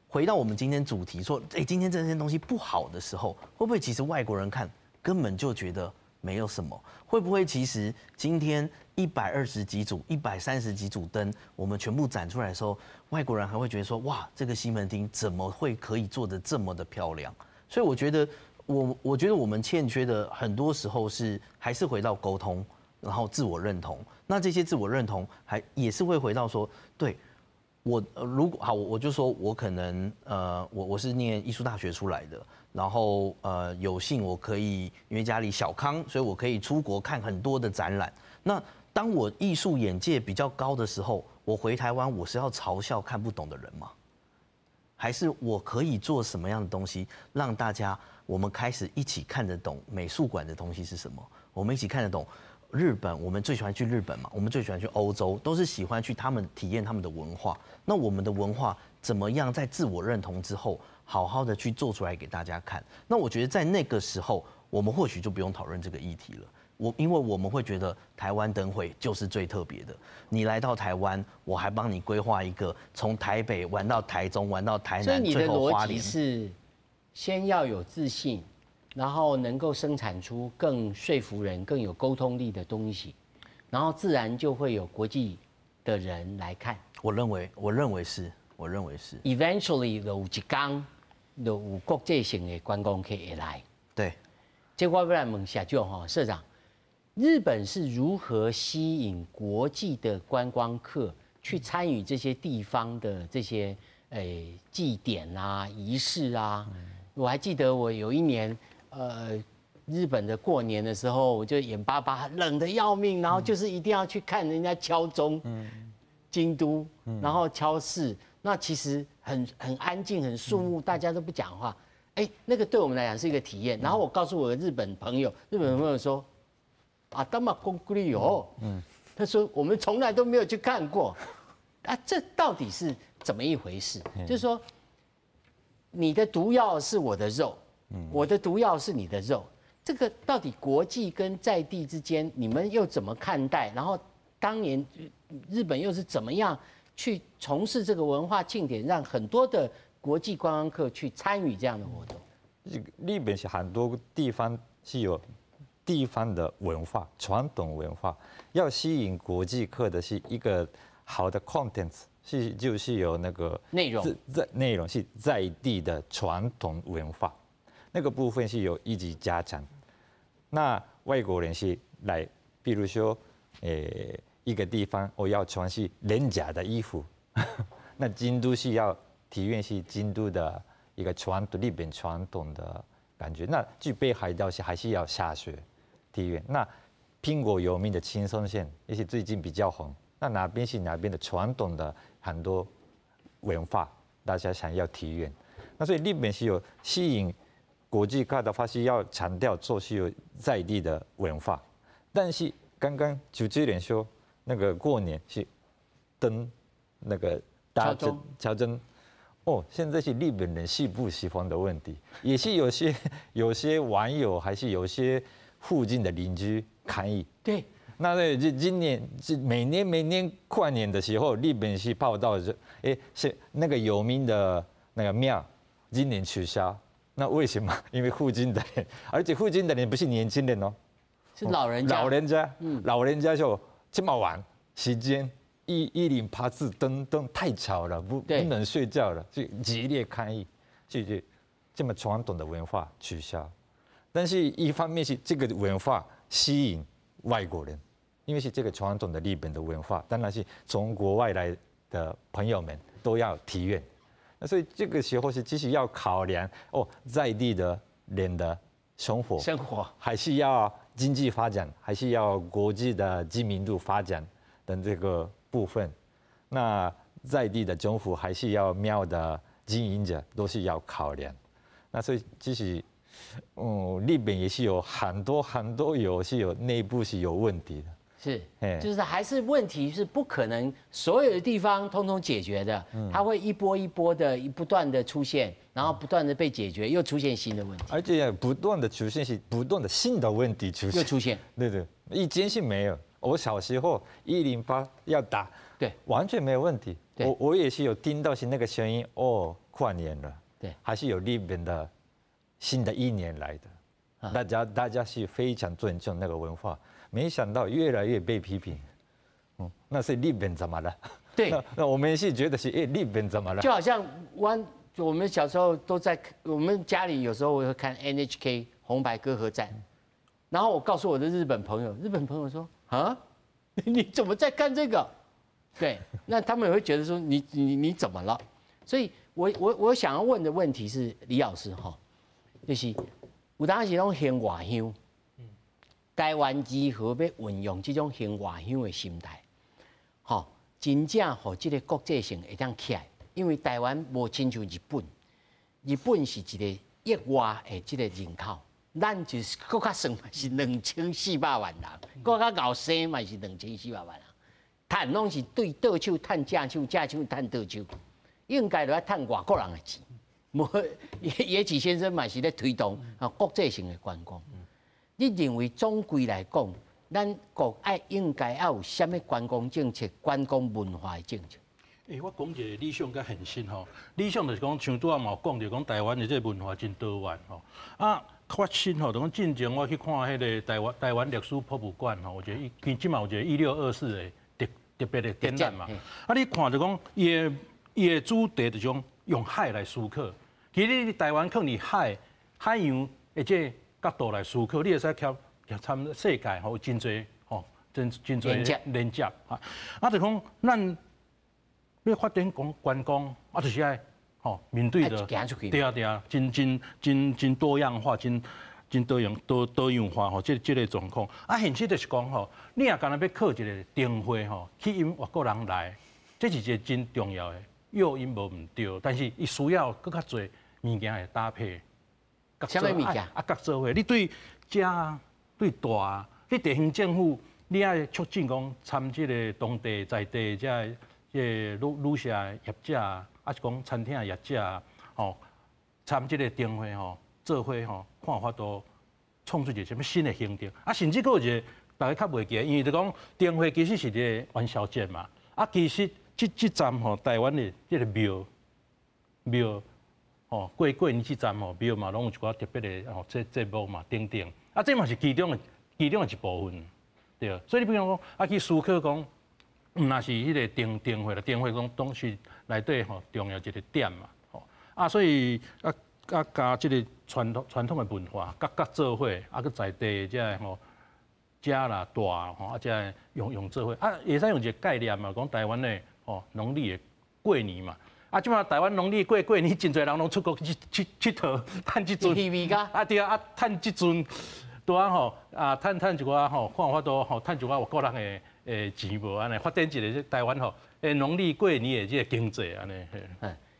回到我们今天主题说，今天这些东西不好的时候，会不会其实外国人看根本就觉得没有什么？会不会其实今天120几组、130几组灯，我们全部展出来的时候，外国人还会觉得说，哇，这个西门町怎么会可以做得这么的漂亮？所以我觉得，我觉得我们欠缺的很多时候还是回到沟通，然后自我认同。那这些自我认同也是会回到说，对。如果好，我就说我可能我是念艺术大学出来的，然后有幸我可以因为家里小康，所以我可以出国看很多的展览。那当我艺术眼界比较高的时候，我回台湾我是要嘲笑看不懂的人吗？还是我可以做什么样的东西，让大家我们开始一起看得懂美术馆的东西是什么？我们一起看得懂。日本，我们最喜欢去日本嘛，我们最喜欢去欧洲，都是喜欢去他们体验他们的文化。那我们的文化怎么样在自我认同之后，好好的去做出来给大家看？那我觉得在那个时候，我们或许就不用讨论这个议题了。因为我们会觉得台湾灯会就是最特别的。你来到台湾，我还帮你规划一个从台北玩到台中，玩到台南，最后花莲。所以你的逻辑是，先要有自信。然后能够生产出更说服人、更有沟通力的东西，然后自然就会有国际的人来看。我认为是。Eventually 有一天，就有国际性的观光客会来。对。这我要来问社长社长，日本是如何吸引国际的观光客去参与这些地方的这些祭典啊、仪式啊？我还记得我有一年。日本的过年的时候，我就眼巴巴冷得要命，然后就是一定要去看人家敲钟，京都，然后敲四，那其实很安静，很肃穆，大家都不讲话，那个对我们来讲是一个体验。然后我告诉我的日本朋友说，啊，他妈公古里有，他说我们从来都没有去看过，啊，这到底是怎么一回事？就是说，你的毒药是我的肉。我的毒药是你的肉，这个到底国际跟在地之间，你们又怎么看待？然后当年日本又是怎么样去从事这个文化庆典，让很多的国际观光客去参与这样的活动？日本是很多地方是有地方的文化、传统文化，要吸引国际客的是一个好的 content，就是有那个内容，内容是在地的传统文化，那个部分是有一直加强。那外国人是来，比如说，一个地方我要穿是廉价的衣服，那京都是要体验是京都的一个日本传统的感觉。那去北海道还是要下雪体验。那苹果有名的青松县也是最近比较红，那哪边是哪边的传统的很多文化，大家想要体验。那所以日本是有吸引国际看的话是要强调做是有在地的文化，但是刚刚主持人说那个过年是灯那个敲针。哦，现在是日本人喜不喜欢的问题，也是有些网友还是有些附近的邻居抗议。对，那今年是每年跨年的时候，日本是报道是那个有名的那个庙今年取消，那为什么？因为附近的人，而且附近的人不是年轻人哦，是老人家，老人家就这么晚时间。1084灯太吵了，不能睡觉了，就激烈抗议，就这么传统的文化取消。但是一方面是这个文化吸引外国人，因为是这个传统的日本的文化，当然是从国外来的朋友们都要体验。那所以这个时候是其实要考量在地的人的生活还是要经济发展，还是要国际的知名度发展等这个部分，那在地的政府还是要庙的经营者都是要考量。那所以其实，日本也是有很多有内部是有问题的。是，就是还是问题是不可能所有的地方通通解决的，它会一波一波的不断的出现，然后不断的被解决，又出现新的问题，而且不断的出现是不断的新的问题出现，又出现。对，以前是没有。我小时候108要打，对，完全没有问题。我也是有听到是那个声音，跨年了，对，还是有日本的新的一年来的，大家是非常尊重那个文化，没想到越来越被批评，那是日本怎么了？对，那我们是觉得是日本怎么了？就好像我们小时候都在我们家里有时候我会看 NHK 红白歌合战，然后我告诉我的日本朋友说。啊，你怎么在干这个？对，那他们也会觉得说你怎么了？所以我想要问的问题是李老师哈，就是有当时那种兴外乡，台湾如何要运用这种兴外乡的心态，真正和这个国际性会当起来，因为台湾无亲像日本，日本是一个亿外的这个人口。咱就是搁较算嘛是2400万人，搁较后生嘛是2400万人，赚拢是对倒手赚正手，正手赚倒手，应该就要赚外国人的钱。无野崎先生嘛是咧推动国际性的观光。你认为总归来讲，咱国应该要有什么观光政策、观光文化的政策？我讲一个理想甲现实吼，理想就是讲像拄仔嘛讲着讲台湾的这文化真多元吼发新吼，就讲进前我去看迄个台湾历史博物馆吼，我觉得伊即嘛有一个1624的特别的展览嘛。你看就讲伊的主题就种用海来思考，其实你台湾可能海洋的这角度来思考，你会使参世界吼真侪真侪连接就讲咱要发展观光就是爱。面对的对，真多样化，真多样化这个状况。现实就是讲你也干那要靠一个灯会吸引外国人来，这是一个真重要的诱因，无唔对。但是伊需要更较侪物件的搭配。什么物件？各做伙，你对家对大，你地方政府你爱促进讲参这个当地在地这旅社业者。是讲餐厅业者参这个灯会做伙看法度创出一个什么新的形态甚至有一个大家较袂记，因为就讲灯会其实是一个元宵节嘛其实这站台湾的这个庙过年这站庙嘛，拢有一寡特别的节目嘛等等这嘛是其中的一部分对，所以你比如讲去思考讲那是迄个灯会啦，灯会讲是内底吼重要一个点嘛，吼啊，所以加即个传统的文化，甲做伙，佮在地即个吼食啦大吼啊，即个用做伙啊，会使用一个概念嘛，讲台湾的吼农历的过年嘛。啊，即马台湾农历过年，真侪人拢出国去佚佗，趁即阵，啊对啊，趁即阵，拄啊吼啊，趁一寡吼，看有法度吼，趁一寡有个人的钱无安尼，发展一个台湾吼农历过年的即个经济安尼。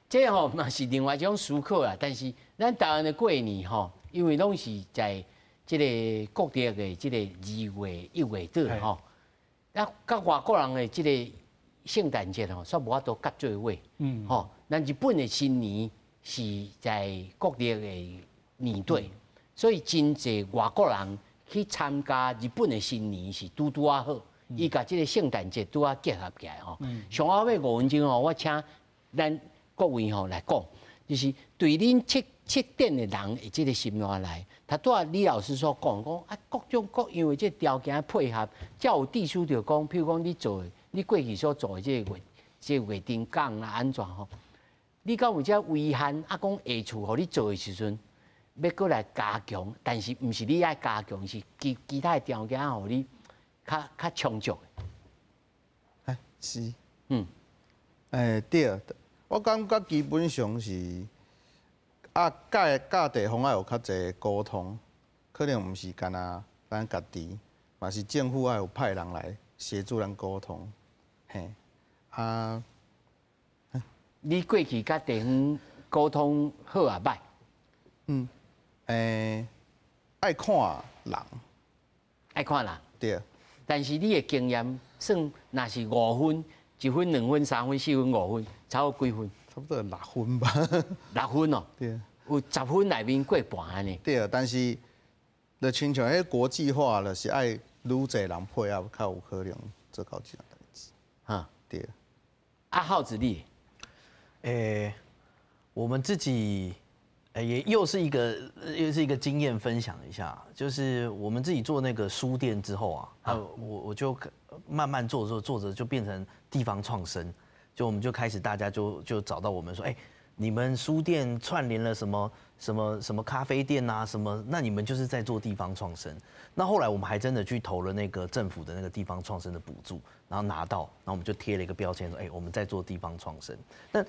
这吼嘛是另外一种思考啦，但是咱台湾的过年吼，因为拢是在即个国历的即个2月、1月底吼，啊，甲外国人的即个圣诞节吼，煞无法度夹做伙。吼，咱日本的新年是在国历的年底，所以真侪外国人去参加日本的新年是拄啊好，伊甲即个圣诞节拄啊结合起来吼。上后尾5分钟吼，我请咱各位吼来讲，就是对恁七点的人的即个心愿来，他拄啊李老师所讲啊，各种各样的即条件配合，才有地书就讲，譬如讲你过去所做的即个月定港啦安怎吼？你敢有遮遗憾啊？讲下厝互你做的时阵，要过来加强，但是毋是你爱加强，是其他的条件互你较充足的。是，对，我感觉基本上是甲地方要有较侪沟通，可能毋是干那咱家己，嘛是政府要有派人来协助咱沟通，嘿。你过去甲地方沟通好啊歹？爱看人，爱看人。对。但是你的经验算，若是5分、1分、2分、3分、4分、5分，差不多几分？差不多6分吧。6分哦。对。有10分内面过半安尼。对，但是，就亲像迄国际化，就是爱愈侪人配合，较有可能做到这样代志。哈，对。耗子你，我们自己，也又是一个经验分享一下，就是我们自己做那个书店之后啊，我就慢慢做着就变成地方创生，就我们就开始大家就找到我们说，你们书店串联了什么咖啡店啊什么，那你们就是在做地方创生。那后来我们还真的去投了那个政府的那个地方创生的补助，然后拿到，然后我们就贴了一个标签说，我们在做地方创生。但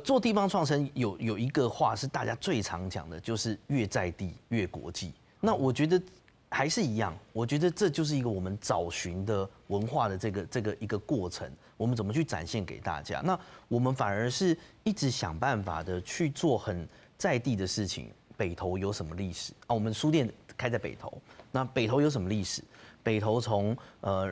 做地方创生有一个话是大家最常讲的，就是越在地越国际。那我觉得还是一样，我觉得这就是一个我们找寻的文化的这个一个过程，我们怎么去展现给大家？那我们反而是一直想办法的去做很在地的事情。北投有什么历史啊？我们书店开在北投，那北投有什么历史？北投从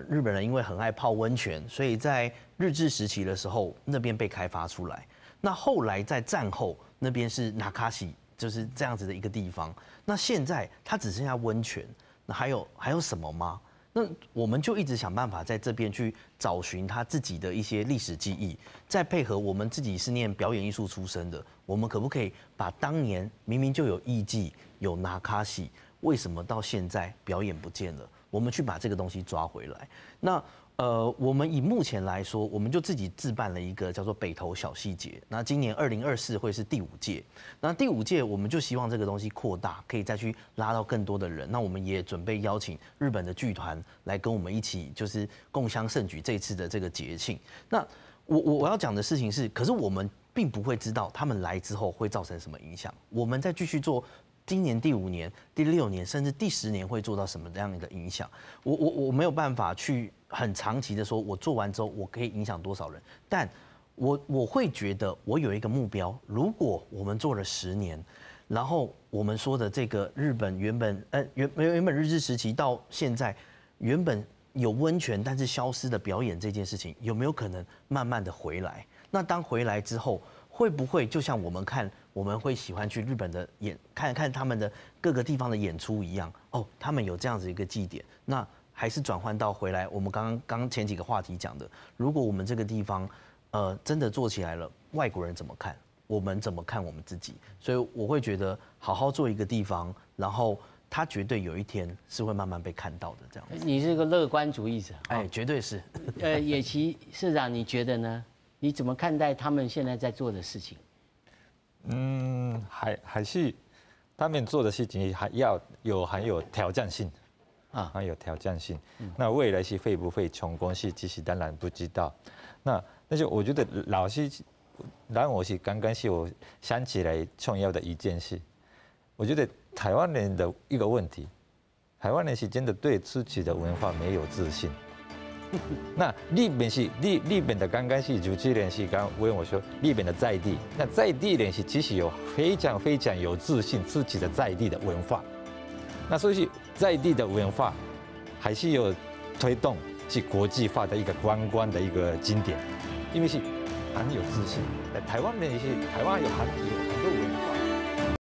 日本人因为很爱泡温泉，所以在日治时期的时候那边被开发出来。那后来在战后那边是那卡西，就是这样子的一个地方。那现在它只剩下温泉，那还有什么吗？那我们就一直想办法在这边去找寻他自己的一些历史记忆，再配合我们自己是念表演艺术出身的，我们可不可以把当年明明就有艺伎、有拿卡西，为什么到现在表演不见了？我们去把这个东西抓回来。那我们以目前来说，我们就自己自办了一个叫做北投小戏节。那今年2024会是第5届，那第5届我们就希望这个东西扩大，可以再去拉到更多的人。那我们也准备邀请日本的剧团来跟我们一起，就是共襄盛举这次的这个节庆。那我要讲的事情是，可是我们并不会知道他们来之后会造成什么影响。我们再继续做。今年第5年、第6年，甚至第10年会做到什么样的影响？我没有办法去很长期的说，我做完之后我可以影响多少人，但我会觉得我有一个目标，如果我们做了10年，然后我们说的这个日本原本日治时期到现在原本有温泉但是消失的表演这件事情，有没有可能慢慢的回来？那当回来之后，会不会就像我们会喜欢去日本的看他们的各个地方的演出一样？他们有这样子一个祭典，那还是转换到回来我们刚前几个话题讲的，如果我们这个地方真的做起来了，外国人怎么看？我们怎么看我们自己？所以我会觉得好好做一个地方，然后它绝对有一天是会慢慢被看到的这样子。你是个乐观主义者，哎，绝对是。野崎市长，你觉得呢？你怎么看待他们现在在做的事情？还是他们做的事情还要很有挑战性啊，很有挑战性。那未来是会不会成功，其实当然不知道。但是我觉得老师让我是刚刚是我想起来重要的一件事，我觉得台湾人的一个问题，台湾人是真的对自己的文化没有自信。那日本的刚刚是主持人是刚问我说，日本的在地，那在地人是其实有非常非常有自信自己的在地的文化，那所以在地的文化还是有推动是国际化的一个观光的一个景点，因为是很有自信。台湾人是台湾有很